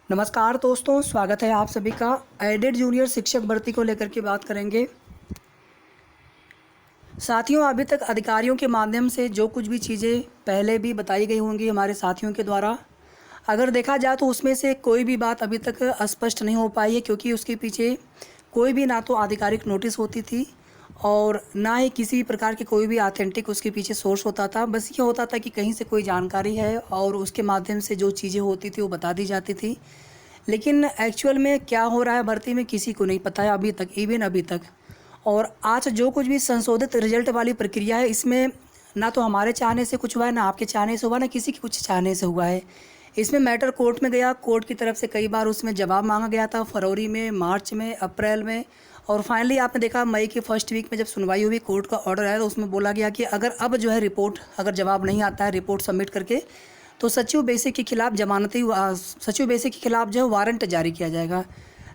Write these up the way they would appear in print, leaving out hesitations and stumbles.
नमस्कार दोस्तों, स्वागत है आप सभी का। एडेड जूनियर शिक्षक भर्ती को लेकर के बात करेंगे। साथियों, अभी तक अधिकारियों के माध्यम से जो कुछ भी चीज़ें पहले भी बताई गई होंगी हमारे साथियों के द्वारा, अगर देखा जाए तो उसमें से कोई भी बात अभी तक स्पष्ट नहीं हो पाई है, क्योंकि उसके पीछे कोई भी ना तो आधिकारिक नोटिस होती थी और ना ही किसी भी प्रकार के कोई भी ऑथेंटिक उसके पीछे सोर्स होता था। बस ये होता था कि कहीं से कोई जानकारी है और उसके माध्यम से जो चीज़ें होती थी वो बता दी जाती थी। लेकिन एक्चुअल में क्या हो रहा है भर्ती में किसी को नहीं पता है अभी तक, इवन अभी तक। और आज जो कुछ भी संशोधित रिजल्ट वाली प्रक्रिया है, इसमें ना तो हमारे चाहने से कुछ हुआ है, ना आपके चाहने से हुआ, ना किसी के कुछ चाहने से हुआ है। इसमें मैटर कोर्ट में गया, कोर्ट की तरफ से कई बार उसमें जवाब मांगा गया था, फरवरी में, मार्च में, अप्रैल में, और फाइनली आपने देखा मई के फर्स्ट वीक में जब सुनवाई हुई, कोर्ट का ऑर्डर आया तो उसमें बोला गया कि अगर अब जो है रिपोर्ट, अगर जवाब नहीं आता है रिपोर्ट सबमिट करके, तो सचिव बेसिक के खिलाफ सचिव बेसिक के खिलाफ जो है वारंट जारी किया जाएगा।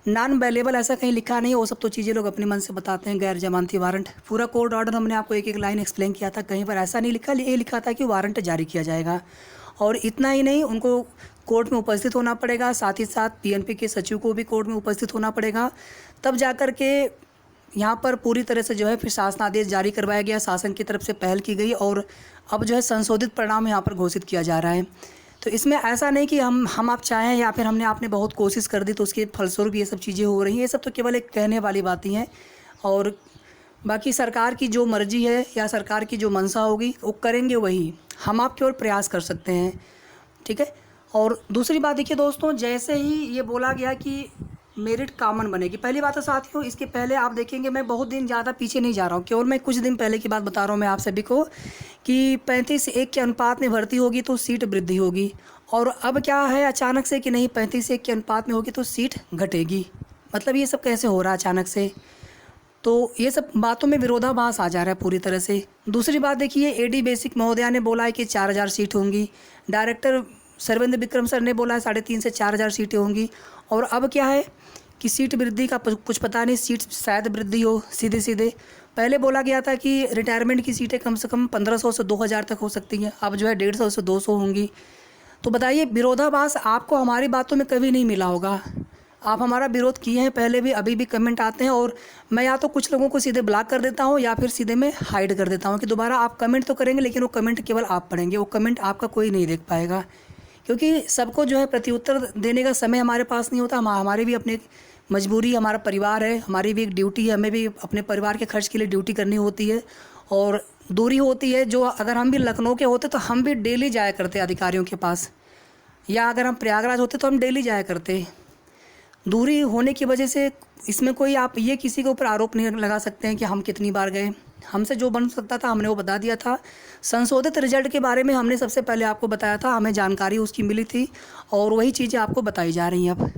नॉन अवेलेबल ऐसा कहीं लिखा नहीं, वो सब तो चीज़ें लोग अपने मन से बताते हैं, गैर जमानती वारंट। पूरा कोर्ट ऑर्डर हमने आपको एक एक लाइन एक्सप्लेन किया था, कहीं पर ऐसा नहीं लिखा, ये लिखा था कि वारंट जारी किया जाएगा। और इतना ही नहीं, उनको कोर्ट में उपस्थित होना पड़ेगा, साथ ही साथ पीएनपी के सचिव को भी कोर्ट में उपस्थित होना पड़ेगा, तब जाकर के यहाँ पर पूरी तरह से जो है फिर शासनादेश जारी करवाया गया, शासन की तरफ से पहल की गई और अब जो है संशोधित परिणाम यहाँ पर घोषित किया जा रहा है। तो इसमें ऐसा नहीं कि हम आप चाहें या फिर आपने बहुत कोशिश कर दी तो उसके फलस्वरूप ये सब चीज़ें हो रही हैं। ये सब तो केवल एक कहने वाली बातें हैं और बाकी सरकार की जो मर्जी है या सरकार की जो मंशा होगी वो करेंगे, वही हम आप केवल प्रयास कर सकते हैं। ठीक है। और दूसरी बात देखिए दोस्तों, जैसे ही ये बोला गया कि मेरिट कॉमन बनेगी, पहली बात तो साथियों, इसके पहले आप देखेंगे, मैं बहुत दिन ज़्यादा पीछे नहीं जा रहा हूँ, केवल मैं कुछ दिन पहले की बात बता रहा हूँ मैं आप सभी को, कि 35:1 के अनुपात में भर्ती होगी तो सीट वृद्धि होगी। और अब क्या है अचानक से कि नहीं, 35:1 के अनुपात में होगी तो सीट घटेगी। मतलब ये सब कैसे हो रहा है अचानक से? तो ये सब बातों में विरोधाभास आ जा रहा है पूरी तरह से। दूसरी बात देखिए, एडी बेसिक महोदया ने बोला है कि 4000 सीट होंगी, डायरेक्टर सर्वेंद्र विक्रम सर ने बोला है 3,500 से 4000 सीटें होंगी। और अब क्या है कि सीट वृद्धि का कुछ पता नहीं, सीट शायद वृद्धि हो सीधे सीधे। पहले बोला गया था कि रिटायरमेंट की सीटें कम से कम 1500 से 2000 तक हो सकती हैं, अब जो है 150 से 200 होंगी। तो बताइए, विरोधाभास आपको हमारी बातों में कभी नहीं मिला होगा। आप हमारा विरोध किए हैं पहले भी, अभी भी कमेंट आते हैं और मैं या तो कुछ लोगों को सीधे ब्लॉक कर देता हूं या फिर सीधे मैं हाइड कर देता हूं कि दोबारा आप कमेंट तो करेंगे लेकिन वो कमेंट केवल आप पढ़ेंगे, वो कमेंट आपका कोई नहीं देख पाएगा। क्योंकि सबको जो है प्रत्युत्तर देने का समय हमारे पास नहीं होता। हमारी भी अपनी मजबूरी, हमारा परिवार है, हमारी भी एक ड्यूटी है, हमें भी अपने परिवार के खर्च के लिए ड्यूटी करनी होती है और दूरी होती है। जो अगर हम भी लखनऊ के होते तो हम भी डेली जाया करते अधिकारियों के पास, या अगर हम प्रयागराज होते तो हम डेली जाया करते। दूरी होने की वजह से इसमें कोई आप ये किसी के ऊपर आरोप नहीं लगा सकते हैं कि हम कितनी बार गए। हमसे जो बन सकता था हमने वो बता दिया था। संशोधित रिजल्ट के बारे में हमने सबसे पहले आपको बताया था, हमें जानकारी उसकी मिली थी और वही चीज़ें आपको बताई जा रही हैं अब।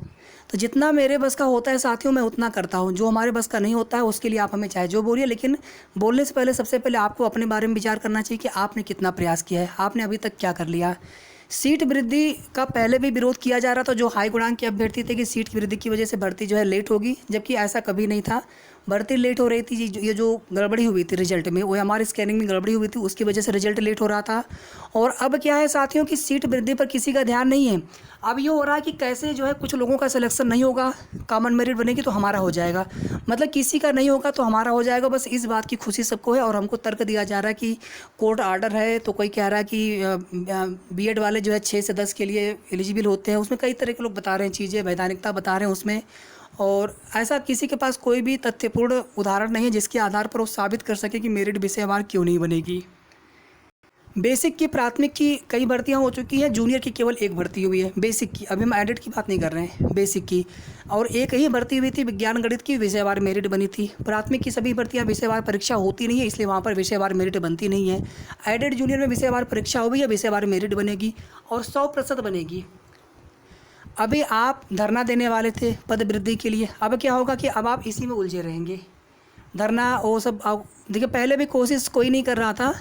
तो जितना मेरे बस का होता है साथियों, मैं उतना करता हूँ। जो हमारे बस का नहीं होता है उसके लिए आप हमें चाहे जो बोलिए, लेकिन बोलने से पहले सबसे पहले आपको अपने बारे में विचार करना चाहिए कि आपने कितना प्रयास किया है, आपने अभी तक क्या कर लिया। सीट वृद्धि का पहले भी विरोध किया जा रहा था, जो हाई गुणांक के अभ्यर्थी थे, कि सीट वृद्धि की वजह से भर्ती जो है लेट होगी, जबकि ऐसा कभी नहीं था। भर्ती लेट हो रही थी, ये जो गड़बड़ी हुई थी रिजल्ट में, वो हमारी स्कैनिंग में गड़बड़ी हुई थी, उसकी वजह से रिजल्ट लेट हो रहा था। और अब क्या है साथियों कि सीट वृद्धि पर किसी का ध्यान नहीं है। अब ये हो रहा है कि कैसे जो है कुछ लोगों का सिलेक्शन नहीं होगा, कॉमन मेरिट बनेगी तो हमारा हो जाएगा, मतलब किसी का नहीं होगा तो हमारा हो जाएगा। बस इस बात की खुशी सबको है और हमको तर्क दिया जा रहा है कि कोर्ट आर्डर है, तो कोई कह रहा है कि बीएड वाले जो है 6 से 10 के लिए एलिजिबल होते हैं। उसमें कई तरह के लोग बता रहे हैं चीज़ें, वैधानिकता बता रहे हैं उसमें, और ऐसा किसी के पास कोई भी तथ्यपूर्ण उदाहरण नहीं है जिसके आधार पर वो साबित कर सके कि मेरिट विषयवार क्यों नहीं बनेगी। बेसिक की प्राथमिक की कई भर्तियां हो चुकी हैं, जूनियर की केवल एक भर्ती हुई है बेसिक की। अभी हम एडेड की बात नहीं कर रहे हैं, बेसिक की। और एक ही भर्ती हुई थी विज्ञान गणित की, विषयवार मेरिट बनी थी। प्राथमिक की सभी भर्तियां विषयवार परीक्षा होती नहीं है, इसलिए वहाँ पर विषयवार मेरिट बनती नहीं है। एडेड जूनियर में विषयवार परीक्षा हुई है, विषयवार मेरिट बनेगी और 100% बनेगी। अभी आप धरना देने वाले थे पद वृद्धि के लिए, अब क्या होगा कि अब आप इसी में उलझे रहेंगे। धरना वो सब देखिए, पहले भी कोशिश कोई नहीं कर रहा था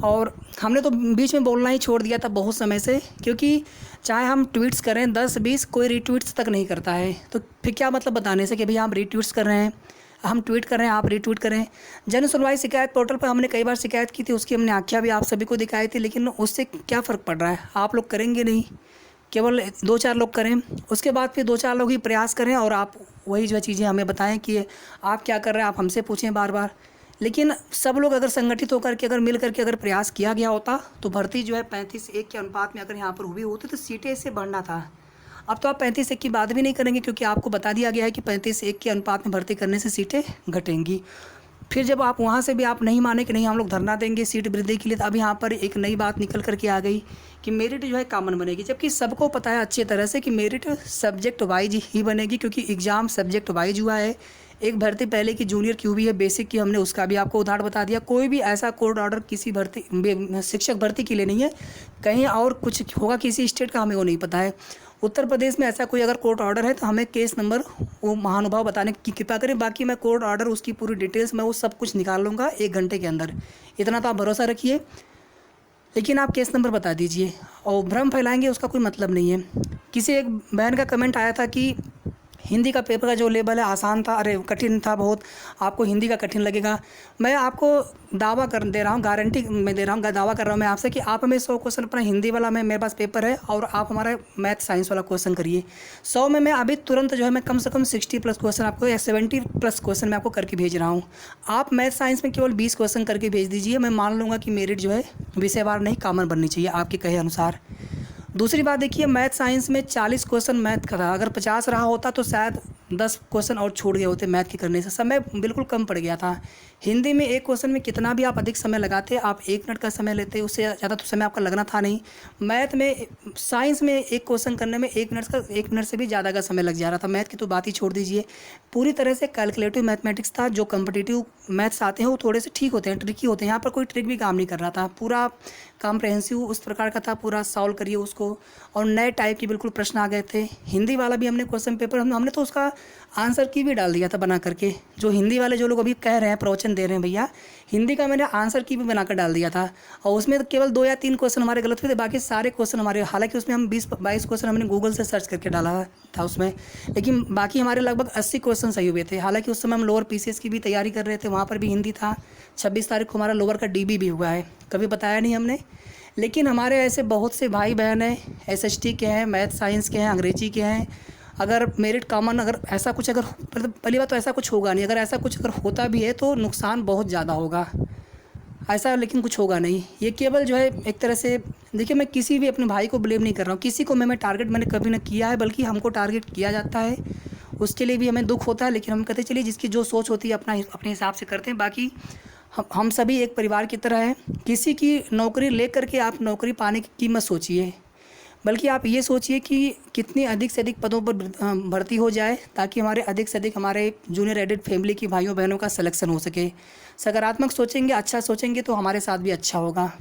और हमने तो बीच में बोलना ही छोड़ दिया था बहुत समय से, क्योंकि चाहे हम ट्वीट्स करें 10-20, कोई रीट्वीट्स तक नहीं करता है। तो फिर क्या मतलब बताने से कि भैया हम रीट्वीट्स कर रहे हैं, हम ट्वीट कर रहे हैं, आप रीट्वीट करें। जन सुनवाई शिकायत पोर्टल पर हमने कई बार शिकायत की थी, उसकी हमने आख्या भी आप सभी को दिखाई थी, लेकिन उससे क्या फ़र्क पड़ रहा है? आप लोग करेंगे नहीं, केवल 2-4 लोग करें, उसके बाद फिर 2-4 लोग ही प्रयास करें और आप वही जो है चीज़ें हमें बताएं कि आप क्या कर रहे हैं, आप हमसे पूछें बार बार। लेकिन सब लोग अगर संगठित होकर के अगर मिल करके अगर प्रयास किया गया होता तो भर्ती जो है 35-1 के अनुपात में अगर यहाँ पर हुई होती तो सीटें इससे बढ़ना था। अब तो आप 35-1 की बात भी नहीं करेंगे क्योंकि आपको बता दिया गया है कि 35-1 के अनुपात में भर्ती करने से सीटें घटेंगी। फिर जब आप वहाँ से भी आप नहीं माने कि नहीं हम लोग धरना देंगे सीट वृद्धि के लिए, तो अब यहाँ पर एक नई बात निकल कर के आ गई कि मेरिट जो है कॉमन बनेगी, जबकि सबको पता है अच्छी तरह से कि मेरिट सब्जेक्ट वाइज ही बनेगी क्योंकि एग्ज़ाम सब्जेक्ट वाइज हुआ है। एक भर्ती पहले की जूनियर की हुई है बेसिक की, हमने उसका भी आपको उदाहरण बता दिया। कोई भी ऐसा कोर्ट ऑर्डर किसी भर्ती शिक्षक भर्ती के लिए नहीं है, कहीं और कुछ होगा किसी स्टेट का, हमें वो नहीं पता है। उत्तर प्रदेश में ऐसा कोई अगर कोर्ट ऑर्डर है तो हमें केस नंबर वो महानुभाव बताने की कृपा करें। बाकी मैं कोर्ट ऑर्डर उसकी पूरी डिटेल्स मैं वो सब कुछ निकाल लूँगा 1 घंटे के अंदर, इतना तो आप भरोसा रखिए। लेकिन आप केस नंबर बता दीजिए और भ्रम फैलाएंगे उसका कोई मतलब नहीं है। किसी एक बहन का कमेंट आया था कि हिंदी का पेपर का जो लेवल है आसान था, अरे कठिन था बहुत, आपको हिंदी का कठिन लगेगा। मैं आपको दावा कर दे रहा हूँ, गारंटी मैं दे रहा हूँ, दावा कर रहा हूँ मैं आपसे कि आप हमें 100 क्वेश्चन अपना हिंदी वाला में मेरे पास पेपर है और आप हमारा मैथ साइंस वाला क्वेश्चन करिए। 100 में मैं अभी तुरंत जो है मैं कम से कम 60+ क्वेश्चन आपको या 70+ क्वेश्चन मैं आपको करके भेज रहा हूँ। आप मैथ साइंस में केवल 20 क्वेश्चन करके भेज दीजिए, मैं मान लूँगा कि मेरिट जो है विषयवार नहीं कॉमन बननी चाहिए आपके कहे अनुसार। दूसरी बात देखिए, मैथ साइंस में 40 क्वेश्चन मैथ का था, अगर 50 रहा होता तो शायद 10 क्वेश्चन और छूट गए होते मैथ के करने से, समय बिल्कुल कम पड़ गया था। हिंदी में एक क्वेश्चन में कितना भी आप अधिक समय लगाते, आप 1 मिनट का समय लेते, उससे ज़्यादा तो समय आपका लगना था नहीं। मैथ में साइंस में एक क्वेश्चन करने में 1 मिनट से भी ज़्यादा का समय लग जा रहा था। मैथ की तो बात ही छोड़ दीजिए, पूरी तरह से कैलकुलेटिव मैथमेटिक्स था। जो कॉम्पिटिटिव मैथ्स आते हैं वो थोड़े से ठीक होते हैं, ट्रिकी होते हैं, यहाँ पर कोई ट्रिक भी काम नहीं कर रहा था, पूरा कॉम्प्रहेंसिव उस प्रकार का था, पूरा सॉल्व करिए उसको। और नए टाइप के बिल्कुल प्रश्न आ गए थे। हिंदी वाला भी हमने क्वेश्चन पेपर हमने तो उसका आंसर की भी डाल दिया था बना करके। जो हिंदी वाले जो लोग अभी कह रहे हैं प्रवचन दे रहे हैं भैया, हिंदी का मैंने आंसर की भी बनाकर डाल दिया था और उसमें केवल 2 या 3 क्वेश्चन हमारे गलत हुए थे, बाकी सारे क्वेश्चन हमारे, हालांकि उसमें हम 20-22 क्वेश्चन हमने गूगल से सर्च करके डाला था उसमें, लेकिन बाकी हमारे लगभग 80 क्वेश्चन सही हुए थे। हालांकि उस समय हम लोअर पीसीएस की भी तैयारी कर रहे थे, वहाँ पर भी हिंदी था। 26 तारीख को हमारा लोअर का डीबी भी हुआ है, कभी बताया नहीं हमने। लेकिन हमारे ऐसे बहुत से भाई बहन हैं, एसएसटी के हैं, मैथ साइंस के हैं, अंग्रेजी के हैं। अगर मेरिट कॉमन अगर ऐसा कुछ अगर मतलब पहली बात तो ऐसा कुछ होगा नहीं, अगर ऐसा कुछ अगर होता भी है तो नुकसान बहुत ज़्यादा होगा, ऐसा लेकिन कुछ होगा नहीं। ये केवल जो है एक तरह से देखिए, मैं किसी भी अपने भाई को ब्लेम नहीं कर रहा हूँ, किसी को मैं टारगेट मैंने कभी ना किया है, बल्कि हमको टारगेट किया जाता है, उसके लिए भी हमें दुख होता है। लेकिन हम कहते चलिए जिसकी जो सोच होती है अपने हिसाब से करते हैं। बाकी हम सभी एक परिवार की तरह हैं। किसी की नौकरी ले करके आप नौकरी पाने की कीमत सोचिए, बल्कि आप ये सोचिए कि कितनी अधिक से अधिक पदों पर भर्ती हो जाए ताकि हमारे अधिक से अधिक हमारे जूनियर एडेड फैमिली की भाइयों बहनों का सिलेक्शन हो सके। सकारात्मक सोचेंगे, अच्छा सोचेंगे तो हमारे साथ भी अच्छा होगा।